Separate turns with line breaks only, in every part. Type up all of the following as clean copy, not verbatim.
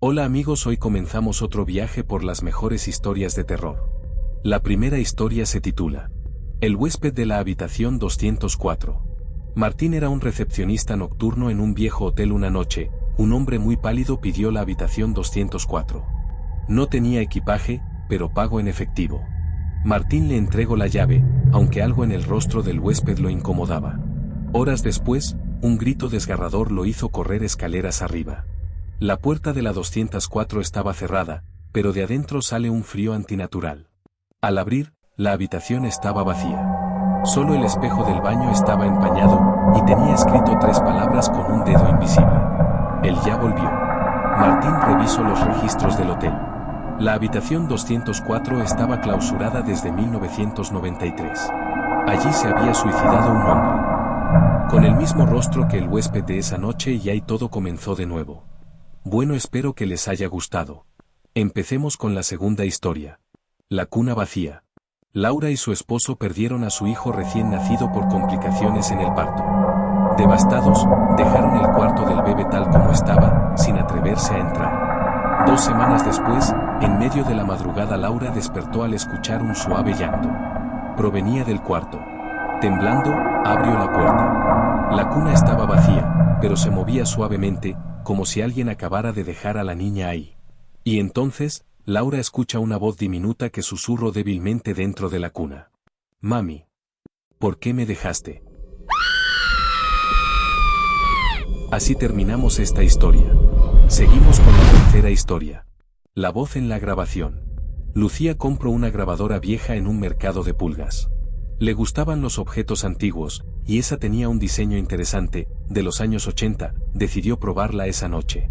Hola amigos, hoy comenzamos otro viaje por las mejores historias de terror. La primera historia se titula El huésped de la habitación 204. Martín era un recepcionista nocturno en un viejo hotel. Una noche, un hombre muy pálido pidió la habitación 204. No tenía equipaje, pero pagó en efectivo. Martín le entregó la llave, aunque algo en el rostro del huésped lo incomodaba. Horas después, un grito desgarrador lo hizo correr escaleras arriba. La puerta de la 204 estaba cerrada, pero de adentro sale un frío antinatural. Al abrir, la habitación estaba vacía. Solo el espejo del baño estaba empañado, y tenía escrito 3 palabras con un dedo invisible. Él ya volvió. Martín revisó los registros del hotel. La habitación 204 estaba clausurada desde 1993. Allí se había suicidado un hombre. Con el mismo rostro que el huésped de esa noche, y ahí todo comenzó de nuevo. Bueno, espero que les haya gustado. Empecemos con la segunda historia. La cuna vacía. Laura y su esposo perdieron a su hijo recién nacido por complicaciones en el parto. Devastados, dejaron el cuarto del bebé tal como estaba, sin atreverse a entrar. 2 semanas después, en medio de la madrugada, Laura despertó al escuchar un suave llanto. Provenía del cuarto. Temblando, abrió la puerta. La cuna estaba vacía, pero se movía suavemente, como si alguien acabara de dejar a la niña ahí. Y entonces, Laura escucha una voz diminuta que susurró débilmente dentro de la cuna. Mami. ¿Por qué me dejaste? Así terminamos esta historia. Seguimos con la tercera historia. La voz en la grabación. Lucía compró una grabadora vieja en un mercado de pulgas. Le gustaban los objetos antiguos, y esa tenía un diseño interesante, de los años 80, decidió probarla esa noche.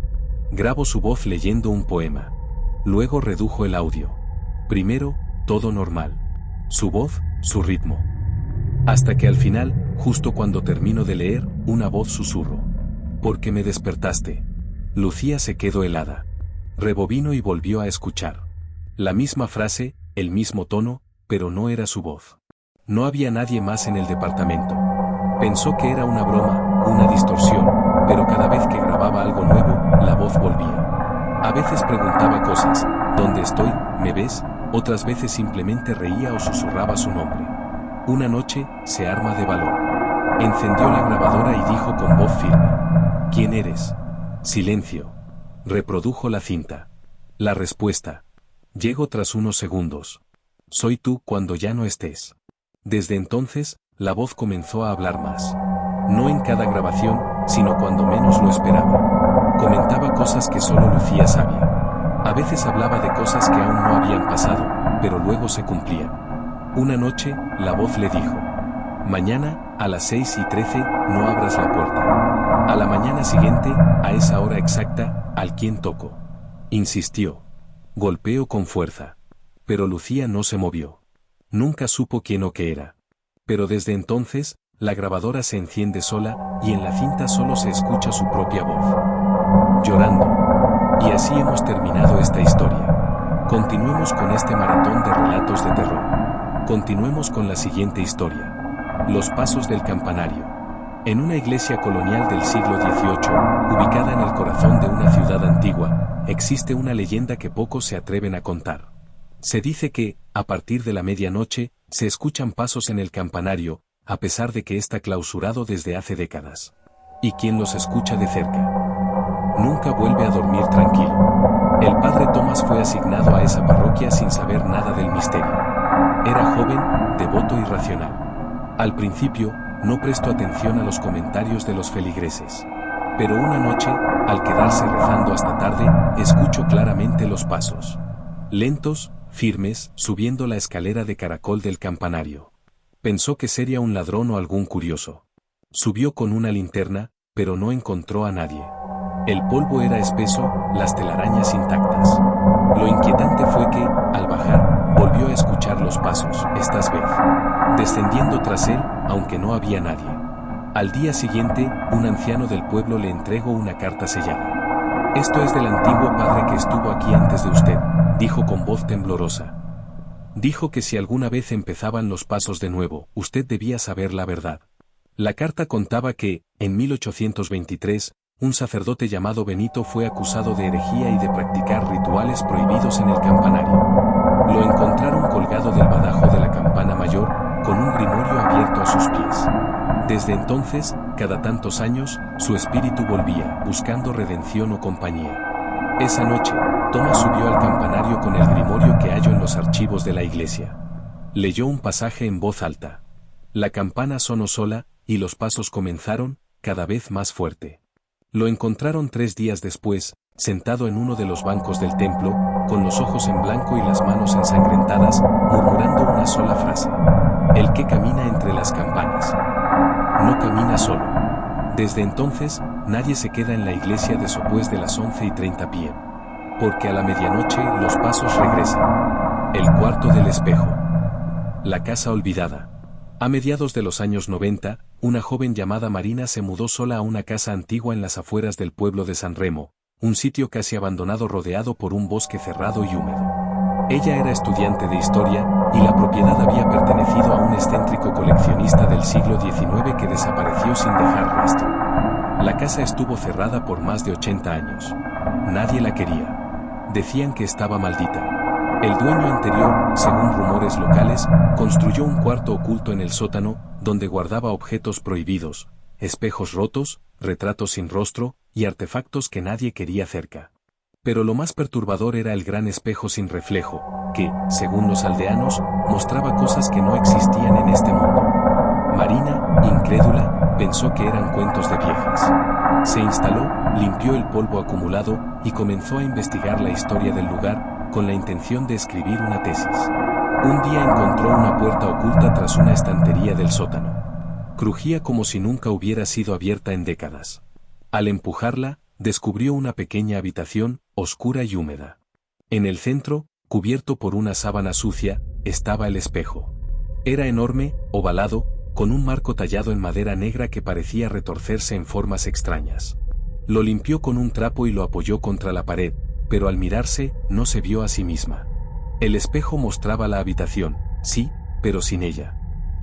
Grabó su voz leyendo un poema. Luego redujo el audio. Primero, todo normal. Su voz, su ritmo. Hasta que al final, justo cuando terminó de leer, una voz susurró. ¿Por qué me despertaste? Lucía se quedó helada. Rebobinó y volvió a escuchar. La misma frase, el mismo tono, pero no era su voz. No había nadie más en el departamento. Pensó que era una broma, una distorsión, pero cada vez que grababa algo nuevo, la voz volvía. A veces preguntaba cosas, ¿dónde estoy? ¿Me ves? Otras veces simplemente reía o susurraba su nombre. Una noche, se arma de valor. Encendió la grabadora y dijo con voz firme. ¿Quién eres? Silencio. Reprodujo la cinta. La respuesta. Llego tras unos segundos. Soy tú cuando ya no estés. Desde entonces, la voz comenzó a hablar más. No en cada grabación, sino cuando menos lo esperaba. Comentaba cosas que solo Lucía sabía. A veces hablaba de cosas que aún no habían pasado, pero luego se cumplían. Una noche, la voz le dijo. Mañana, a las 6:13, no abras la puerta. A la mañana siguiente, a esa hora exacta, ¿al quién toco? Insistió. Golpeó con fuerza. Pero Lucía no se movió. Nunca supo quién o qué era. Pero desde entonces, la grabadora se enciende sola, y en la cinta solo se escucha su propia voz. Llorando. Y así hemos terminado esta historia. Continuemos con este maratón de relatos de terror. Continuemos con la siguiente historia. Los pasos del campanario. En una iglesia colonial del siglo XVIII, ubicada en el corazón de una ciudad antigua, existe una leyenda que pocos se atreven a contar. Se dice que, a partir de la medianoche, se escuchan pasos en el campanario, a pesar de que está clausurado desde hace décadas. Y quien los escucha de cerca nunca vuelve a dormir tranquilo. El padre Tomás fue asignado a esa parroquia sin saber nada del misterio. Era joven, devoto y racional. Al principio, no prestó atención a los comentarios de los feligreses. Pero una noche, al quedarse rezando hasta tarde, escuchó claramente los pasos. Lentos, firmes, subiendo la escalera de caracol del campanario. Pensó que sería un ladrón o algún curioso. Subió con una linterna, pero no encontró a nadie. El polvo era espeso, las telarañas intactas. Lo inquietante fue que, al bajar, volvió a escuchar los pasos, esta vez descendiendo tras él, aunque no había nadie. Al día siguiente, un anciano del pueblo le entregó una carta sellada. Esto es del antiguo padre que estuvo aquí antes de usted, dijo con voz temblorosa. Dijo que si alguna vez empezaban los pasos de nuevo, usted debía saber la verdad. La carta contaba que, en 1823, un sacerdote llamado Benito fue acusado de herejía y de practicar rituales prohibidos en el campanario. Lo encontraron colgado del badajo de la campana mayor, con un grimorio abierto a sus pies. Desde entonces, cada tantos años, su espíritu volvía, buscando redención o compañía. Esa noche, Tomás subió al campanario con el grimorio que halló en los archivos de la iglesia. Leyó un pasaje en voz alta. La campana sonó sola, y los pasos comenzaron, cada vez más fuerte. Lo encontraron 3 días después, sentado en uno de los bancos del templo, con los ojos en blanco y las manos ensangrentadas, murmurando una sola frase. El que camina entre las campanas no camina solo. Desde entonces, nadie se queda en la iglesia después de las 11:30 p.m. Porque a la medianoche los pasos regresan. El cuarto del espejo. La casa olvidada. A mediados de los años 90, una joven llamada Marina se mudó sola a una casa antigua en las afueras del pueblo de San Remo, un sitio casi abandonado rodeado por un bosque cerrado y húmedo. Ella era estudiante de historia, y la propiedad había pertenecido a un excéntrico coleccionista del siglo XIX que desapareció sin dejar rastro. La casa estuvo cerrada por más de 80 años. Nadie la quería. Decían que estaba maldita. El dueño anterior, según rumores locales, construyó un cuarto oculto en el sótano, donde guardaba objetos prohibidos, espejos rotos, retratos sin rostro, y artefactos que nadie quería cerca. Pero lo más perturbador era el gran espejo sin reflejo, que, según los aldeanos, mostraba cosas que no existían en este mundo. Marina, incrédula, pensó que eran cuentos de viejas. Se instaló, limpió el polvo acumulado, y comenzó a investigar la historia del lugar, con la intención de escribir una tesis. Un día encontró una puerta oculta tras una estantería del sótano. Crujía como si nunca hubiera sido abierta en décadas. Al empujarla, descubrió una pequeña habitación, oscura y húmeda. En el centro, cubierto por una sábana sucia, estaba el espejo. Era enorme, ovalado, con un marco tallado en madera negra que parecía retorcerse en formas extrañas. Lo limpió con un trapo y lo apoyó contra la pared, pero al mirarse, no se vio a sí misma. El espejo mostraba la habitación, sí, pero sin ella.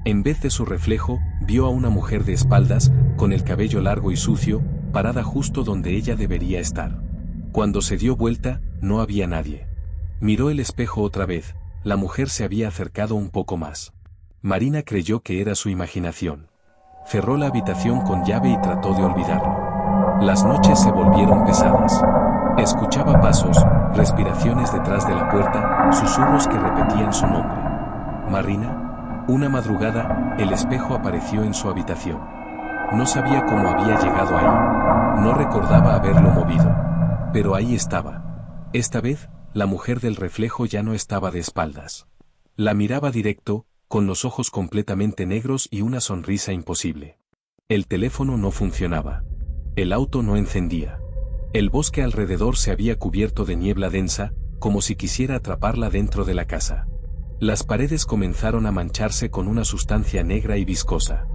En vez de su reflejo, vio a una mujer de espaldas, con el cabello largo y sucio, parada justo donde ella debería estar. Cuando se dio vuelta, no había nadie. Miró el espejo otra vez, la mujer se había acercado un poco más. Marina creyó que era su imaginación. Cerró la habitación con llave y trató de olvidarlo. Las noches se volvieron pesadas. Escuchaba pasos, respiraciones detrás de la puerta, susurros que repetían su nombre. Marina. Una madrugada, el espejo apareció en su habitación. No sabía cómo había llegado ahí. No recordaba haberlo movido. Pero ahí estaba. Esta vez, la mujer del reflejo ya no estaba de espaldas. La miraba directo, con los ojos completamente negros y una sonrisa imposible. El teléfono no funcionaba. El auto no encendía. El bosque alrededor se había cubierto de niebla densa, como si quisiera atraparla dentro de la casa. Las paredes comenzaron a mancharse con una sustancia negra y viscosa.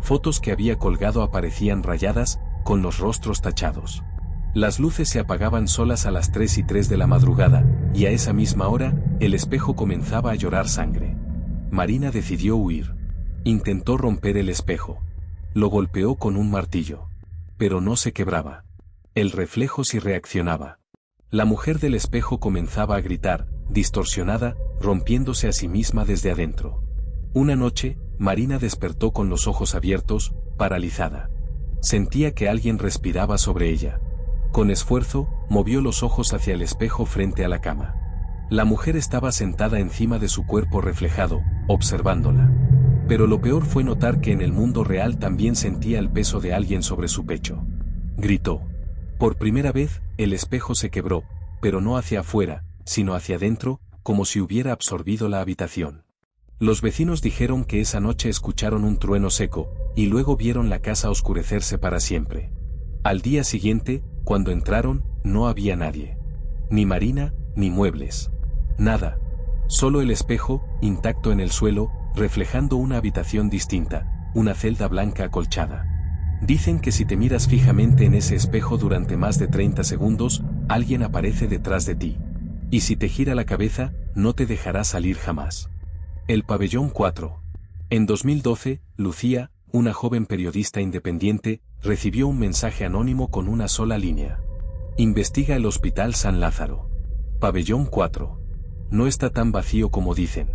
Fotos que había colgado aparecían rayadas, con los rostros tachados. Las luces se apagaban solas a las 3:03 de la madrugada, y a esa misma hora, el espejo comenzaba a llorar sangre. Marina decidió huir. Intentó romper el espejo. Lo golpeó con un martillo. Pero no se quebraba. El reflejo sí reaccionaba. La mujer del espejo comenzaba a gritar, distorsionada, rompiéndose a sí misma desde adentro. Una noche, Marina despertó con los ojos abiertos, paralizada. Sentía que alguien respiraba sobre ella. Con esfuerzo, movió los ojos hacia el espejo frente a la cama. La mujer estaba sentada encima de su cuerpo reflejado, observándola. Pero lo peor fue notar que en el mundo real también sentía el peso de alguien sobre su pecho. Gritó. Por primera vez, el espejo se quebró, pero no hacia afuera, sino hacia adentro, como si hubiera absorbido la habitación. Los vecinos dijeron que esa noche escucharon un trueno seco, y luego vieron la casa oscurecerse para siempre. Al día siguiente, cuando entraron, no había nadie. Ni Marina, ni muebles. Nada. Solo el espejo, intacto en el suelo, reflejando una habitación distinta, una celda blanca acolchada. Dicen que si te miras fijamente en ese espejo durante más de 30 segundos, alguien aparece detrás de ti. Y si te gira la cabeza, no te dejará salir jamás. El pabellón 4. En 2012, Lucía, una joven periodista independiente, recibió un mensaje anónimo con una sola línea. Investiga el Hospital San Lázaro. Pabellón 4. No está tan vacío como dicen.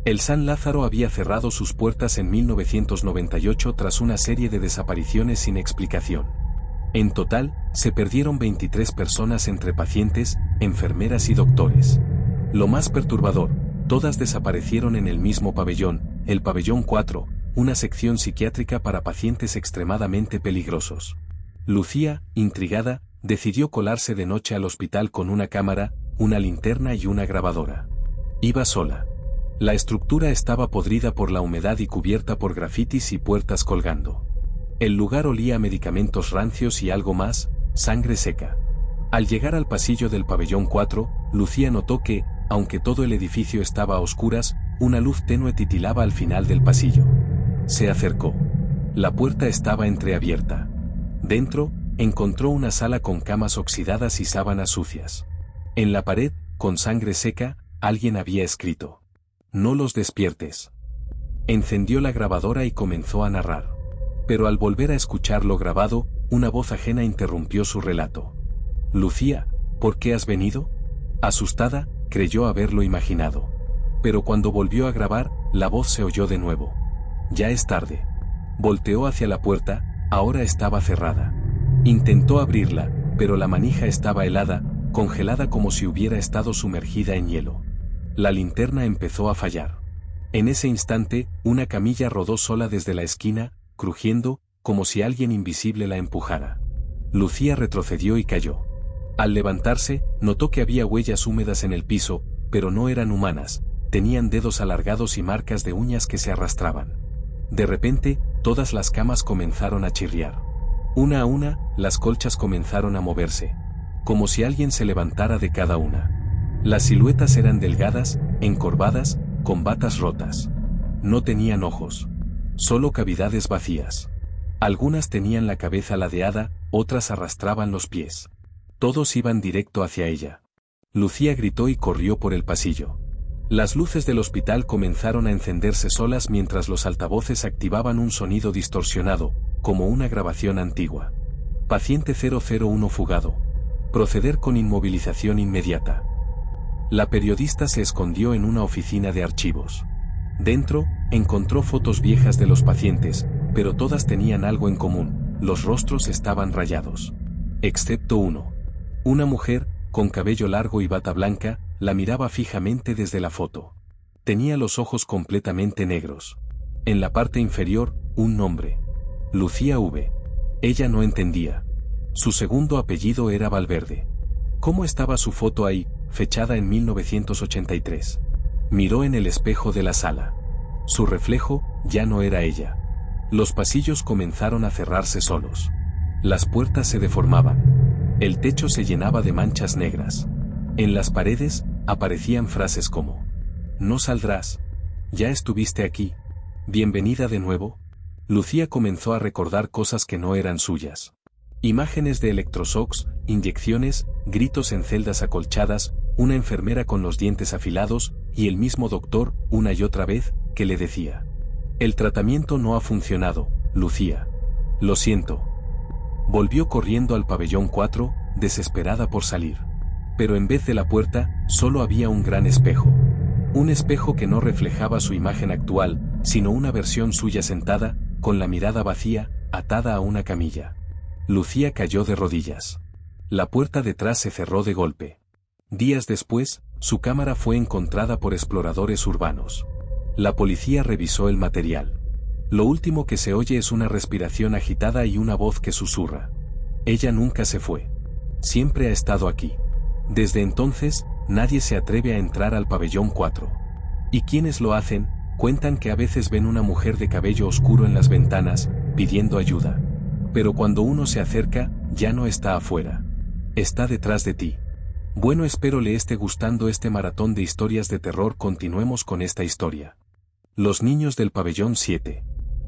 El San Lázaro había cerrado sus puertas en 1998 tras una serie de desapariciones sin explicación. En total, se perdieron 23 personas entre pacientes, enfermeras y doctores. Lo más perturbador, todas desaparecieron en el mismo pabellón, el Pabellón 4, una sección psiquiátrica para pacientes extremadamente peligrosos. Lucía, intrigada, decidió colarse de noche al hospital con una cámara, una linterna y una grabadora. Iba sola. La estructura estaba podrida por la humedad y cubierta por grafitis y puertas colgando. El lugar olía a medicamentos rancios y algo más, sangre seca. Al llegar al pasillo del Pabellón 4, Lucía notó que, aunque todo el edificio estaba a oscuras, una luz tenue titilaba al final del pasillo. Se acercó. La puerta estaba entreabierta. Dentro, encontró una sala con camas oxidadas y sábanas sucias. En la pared, con sangre seca, alguien había escrito: "No los despiertes". Encendió la grabadora y comenzó a narrar. Pero al volver a escuchar lo grabado, una voz ajena interrumpió su relato. «Lucía, ¿por qué has venido?». Asustada, creyó haberlo imaginado. Pero cuando volvió a grabar, la voz se oyó de nuevo. «Ya es tarde». Volteó hacia la puerta, ahora estaba cerrada. Intentó abrirla, pero la manija estaba helada, congelada como si hubiera estado sumergida en hielo. La linterna empezó a fallar. En ese instante, una camilla rodó sola desde la esquina, crujiendo, como si alguien invisible la empujara. Lucía retrocedió y cayó. Al levantarse, notó que había huellas húmedas en el piso, pero no eran humanas, tenían dedos alargados y marcas de uñas que se arrastraban. De repente, todas las camas comenzaron a chirriar. Una a una, las colchas comenzaron a moverse, como si alguien se levantara de cada una. Las siluetas eran delgadas, encorvadas, con batas rotas. No tenían ojos. Solo cavidades vacías. Algunas tenían la cabeza ladeada, otras arrastraban los pies. Todos iban directo hacia ella. Lucía gritó y corrió por el pasillo. Las luces del hospital comenzaron a encenderse solas mientras los altavoces activaban un sonido distorsionado, como una grabación antigua. Paciente 001 fugado. Proceder con inmovilización inmediata. La periodista se escondió en una oficina de archivos. Dentro, encontró fotos viejas de los pacientes, pero todas tenían algo en común: los rostros estaban rayados. Excepto uno. Una mujer, con cabello largo y bata blanca, la miraba fijamente desde la foto. Tenía los ojos completamente negros. En la parte inferior, un nombre: Lucía V. Ella no entendía. Su segundo apellido era Valverde. ¿Cómo estaba su foto ahí, fechada en 1983? Miró en el espejo de la sala. Su reflejo ya no era ella. Los pasillos comenzaron a cerrarse solos. Las puertas se deformaban. El techo se llenaba de manchas negras. En las paredes aparecían frases como: «No saldrás. Ya estuviste aquí. Bienvenida de nuevo». Lucía comenzó a recordar cosas que no eran suyas. Imágenes de electroshocks, inyecciones, gritos en celdas acolchadas, una enfermera con los dientes afilados, y el mismo doctor, una y otra vez, que le decía: «El tratamiento no ha funcionado, Lucía. Lo siento». Volvió corriendo al Pabellón 4, desesperada por salir. Pero en vez de la puerta, solo había un gran espejo. Un espejo que no reflejaba su imagen actual, sino una versión suya sentada, con la mirada vacía, atada a una camilla. Lucía cayó de rodillas. La puerta detrás se cerró de golpe. Días después, su cámara fue encontrada por exploradores urbanos. La policía revisó el material. Lo último que se oye es una respiración agitada y una voz que susurra: «Ella nunca se fue. Siempre ha estado aquí». Desde entonces, nadie se atreve a entrar al Pabellón 4. Y quienes lo hacen, cuentan que a veces ven una mujer de cabello oscuro en las ventanas, pidiendo ayuda. Pero cuando uno se acerca, ya no está afuera. Está detrás de ti. Bueno, espero le esté gustando este maratón de historias de terror. Continuemos con esta historia. Los niños del Pabellón 7.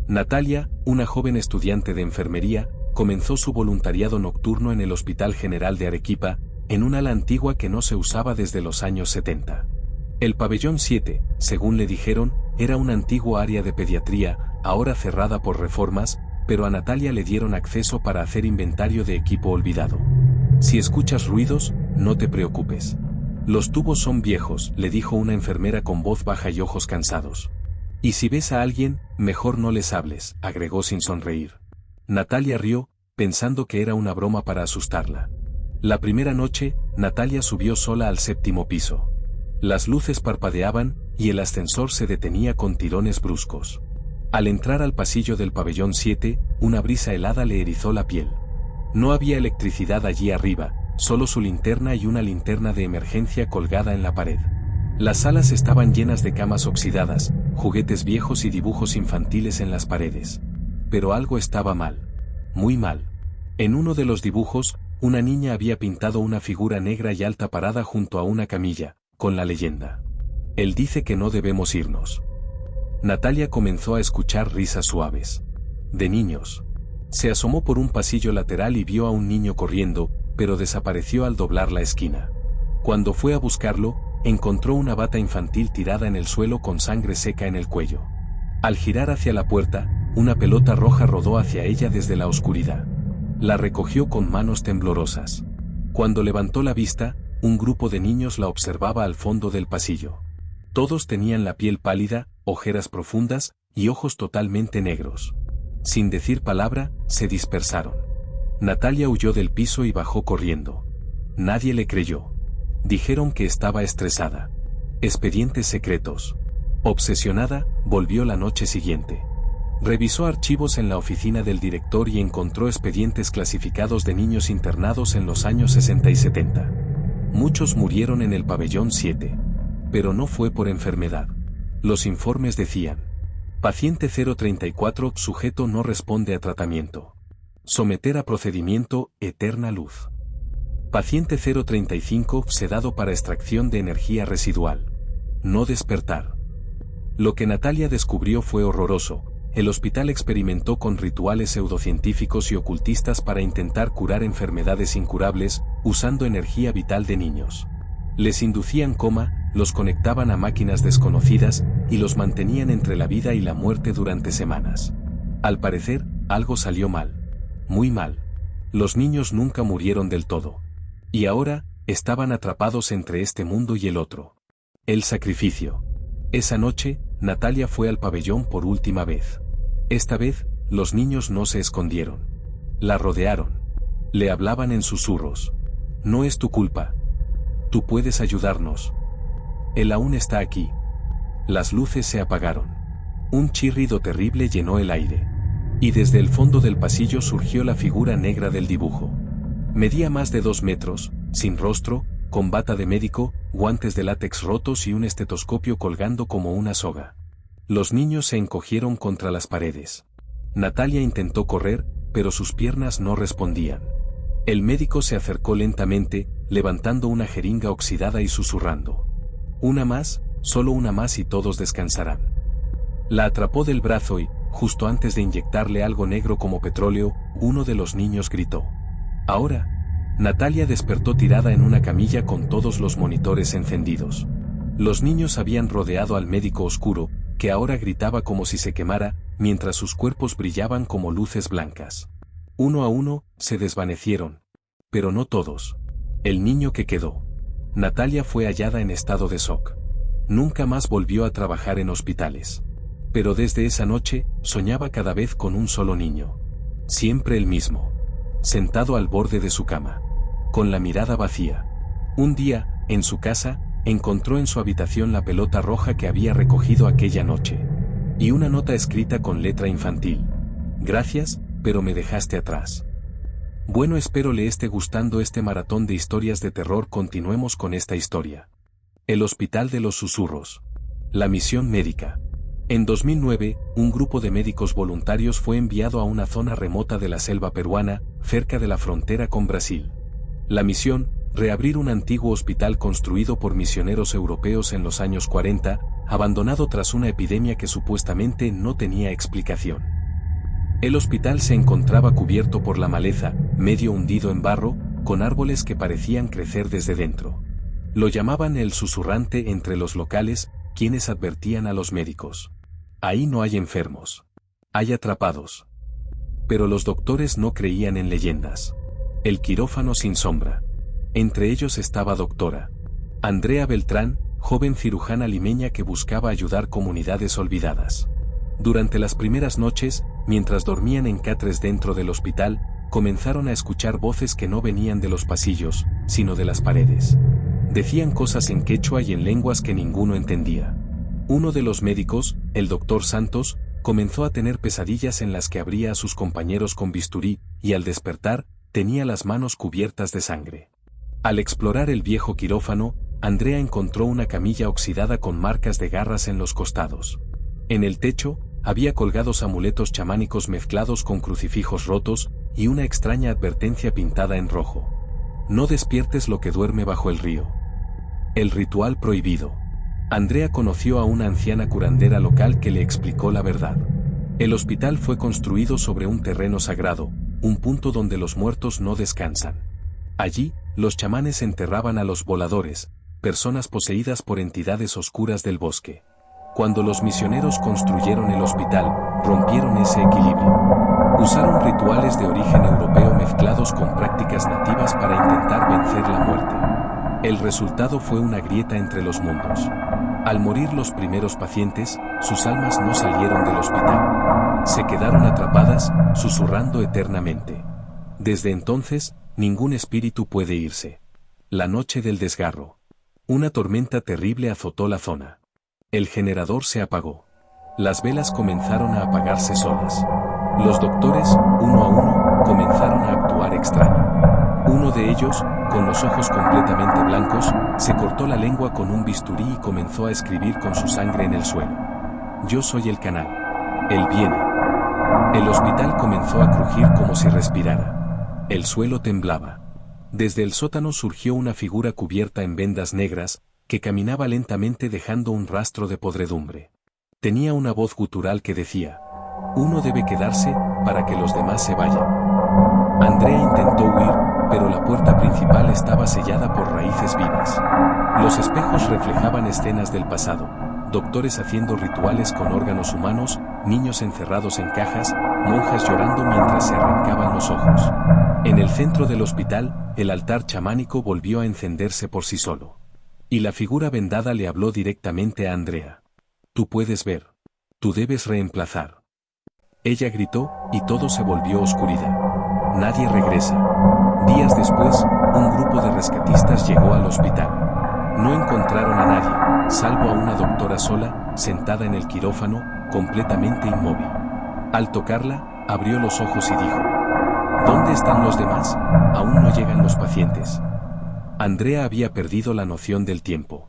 Natalia, una joven estudiante de enfermería, comenzó su voluntariado nocturno en el Hospital General de Arequipa, en un ala antigua que no se usaba desde los años 70. El Pabellón 7, según le dijeron, era una antigua área de pediatría, ahora cerrada por reformas, pero a Natalia le dieron acceso para hacer inventario de equipo olvidado. Si escuchas ruidos, no te preocupes. Los tubos son viejos, le dijo una enfermera con voz baja y ojos cansados. Y si ves a alguien, mejor no les hables, agregó sin sonreír. Natalia rió, pensando que era una broma para asustarla. La primera noche, Natalia subió sola al 7º piso. Las luces parpadeaban, y el ascensor se detenía con tirones bruscos. Al entrar al pasillo del pabellón 7, una brisa helada le erizó la piel. No había electricidad allí arriba, solo su linterna y una linterna de emergencia colgada en la pared. Las salas estaban llenas de camas oxidadas, juguetes viejos y dibujos infantiles en las paredes. Pero algo estaba mal. Muy mal. En uno de los dibujos, una niña había pintado una figura negra y alta parada junto a una camilla, con la leyenda: él dice que no debemos irnos. Natalia comenzó a escuchar risas suaves. De niños. Se asomó por un pasillo lateral y vio a un niño corriendo, pero desapareció al doblar la esquina. Cuando fue a buscarlo, encontró una bata infantil tirada en el suelo con sangre seca en el cuello. Al girar hacia la puerta, una pelota roja rodó hacia ella desde la oscuridad. La recogió con manos temblorosas. Cuando levantó la vista, un grupo de niños la observaba al fondo del pasillo. Todos tenían la piel pálida, ojeras profundas, y ojos totalmente negros. Sin decir palabra, se dispersaron. Natalia huyó del piso y bajó corriendo. Nadie le creyó. Dijeron que estaba estresada. Expedientes secretos. Obsesionada, volvió la noche siguiente. Revisó archivos en la oficina del director y encontró expedientes clasificados de niños internados en los años 60 y 70. Muchos murieron en el pabellón 7. Pero no fue por enfermedad. Los informes decían: paciente 034, sujeto no responde a tratamiento. Someter a procedimiento, eterna luz. Paciente 035, sedado para extracción de energía residual. No despertar. Lo que Natalia descubrió fue horroroso. El hospital experimentó con rituales pseudocientíficos y ocultistas para intentar curar enfermedades incurables, usando energía vital de niños. Les inducían coma, los conectaban a máquinas desconocidas, y los mantenían entre la vida y la muerte durante semanas. Al parecer, algo salió mal. Muy mal. Los niños nunca murieron del todo. Y ahora, estaban atrapados entre este mundo y el otro. El sacrificio. Esa noche, Natalia fue al pabellón por última vez. Esta vez, los niños no se escondieron. La rodearon. Le hablaban en susurros. No es tu culpa. Tú puedes ayudarnos. Él aún está aquí. Las luces se apagaron. Un chirrido terrible llenó el aire. Y desde el fondo del pasillo surgió la figura negra del dibujo. Medía más de 2 metros, sin rostro, con bata de médico, guantes de látex rotos y un estetoscopio colgando como una soga. Los niños se encogieron contra las paredes. Natalia intentó correr, pero sus piernas no respondían. El médico se acercó lentamente, levantando una jeringa oxidada y susurrando: una más, solo una más y todos descansarán. La atrapó del brazo y, justo antes de inyectarle algo negro como petróleo, uno de los niños gritó: ahora. Natalia despertó tirada en una camilla con todos los monitores encendidos. Los niños habían rodeado al médico oscuro, que ahora gritaba como si se quemara, mientras sus cuerpos brillaban como luces blancas. Uno a uno, se desvanecieron. Pero no todos. El niño que quedó. Natalia fue hallada en estado de shock. Nunca más volvió a trabajar en hospitales. Pero desde esa noche, soñaba cada vez con un solo niño. Siempre el mismo. Sentado al borde de su cama. Con la mirada vacía. Un día, en su casa, encontró en su habitación la pelota roja que había recogido aquella noche. Y una nota escrita con letra infantil. Gracias, pero me dejaste atrás. Bueno, espero le esté gustando este maratón de historias de terror. Continuemos con esta historia. El Hospital de los Susurros. La misión médica. En 2009, un grupo de médicos voluntarios fue enviado a una zona remota de la selva peruana, cerca de la frontera con Brasil. La misión, reabrir un antiguo hospital construido por misioneros europeos en los años 40, abandonado tras una epidemia que supuestamente no tenía explicación. El hospital se encontraba cubierto por la maleza, medio hundido en barro, con árboles que parecían crecer desde dentro. Lo llamaban el susurrante entre los locales, quienes advertían a los médicos: ahí no hay enfermos. Hay atrapados. Pero los doctores no creían en leyendas. El quirófano sin sombra. Entre ellos estaba doctora Andrea Beltrán, joven cirujana limeña que buscaba ayudar comunidades olvidadas. Durante las primeras noches, mientras dormían en catres dentro del hospital, comenzaron a escuchar voces que no venían de los pasillos, sino de las paredes. Decían cosas en quechua y en lenguas que ninguno entendía. Uno de los médicos, el doctor Santos, comenzó a tener pesadillas en las que abría a sus compañeros con bisturí, y al despertar, tenía las manos cubiertas de sangre. Al explorar el viejo quirófano, Andrea encontró una camilla oxidada con marcas de garras en los costados. En el techo, había colgados amuletos chamánicos mezclados con crucifijos rotos, y una extraña advertencia pintada en rojo. No despiertes lo que duerme bajo el río. El ritual prohibido. Andrea conoció a una anciana curandera local que le explicó la verdad. El hospital fue construido sobre un terreno sagrado, un punto donde los muertos no descansan. Allí, los chamanes enterraban a los voladores, personas poseídas por entidades oscuras del bosque. Cuando los misioneros construyeron el hospital, rompieron ese equilibrio. Usaron rituales de origen europeo mezclados con prácticas nativas para intentar vencer la muerte. El resultado fue una grieta entre los mundos. Al morir los primeros pacientes, sus almas no salieron del hospital. Se quedaron atrapadas, susurrando eternamente. Desde entonces, ningún espíritu puede irse. La noche del desgarro. Una tormenta terrible azotó la zona. El generador se apagó. Las velas comenzaron a apagarse solas. Los doctores, uno a uno, comenzaron a actuar extraño. Uno de ellos, con los ojos completamente blancos, se cortó la lengua con un bisturí y comenzó a escribir con su sangre en el suelo. Yo soy el canal. Él viene. El hospital comenzó a crujir como si respirara. El suelo temblaba. Desde el sótano surgió una figura cubierta en vendas negras, que caminaba lentamente dejando un rastro de podredumbre. Tenía una voz gutural que decía: uno debe quedarse, para que los demás se vayan. Andrea intentó huir, pero la puerta principal estaba sellada por raíces vivas. Los espejos reflejaban escenas del pasado, doctores haciendo rituales con órganos humanos, niños encerrados en cajas, monjas llorando mientras se arrancaban los ojos. En el centro del hospital, el altar chamánico volvió a encenderse por sí solo. Y la figura vendada le habló directamente a Andrea. Tú puedes ver. Tú debes reemplazar. Ella gritó, y todo se volvió oscuridad. Nadie regresa. Días después, un grupo de rescatistas llegó al hospital. No encontraron a nadie, salvo a una doctora sola, sentada en el quirófano, completamente inmóvil. Al tocarla, abrió los ojos y dijo: ¿dónde están los demás? Aún no llegan los pacientes. Andrea había perdido la noción del tiempo.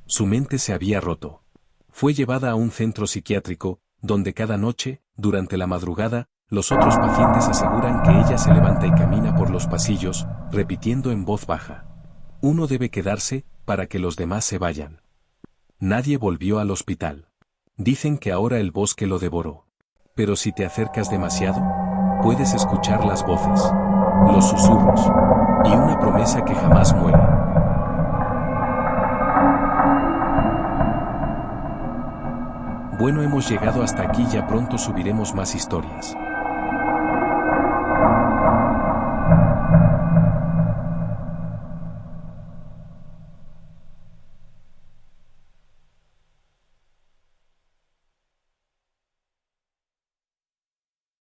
Su mente se había roto. Fue llevada a un centro psiquiátrico, donde cada noche, durante la madrugada, los otros pacientes aseguran que ella se levanta y camina por los pasillos, repitiendo en voz baja: uno debe quedarse, para que los demás se vayan. Nadie volvió al hospital. Dicen que ahora el bosque lo devoró. Pero si te acercas demasiado, puedes escuchar las voces, los susurros, y una promesa que jamás muere. Bueno, hemos llegado hasta aquí, ya pronto subiremos más historias.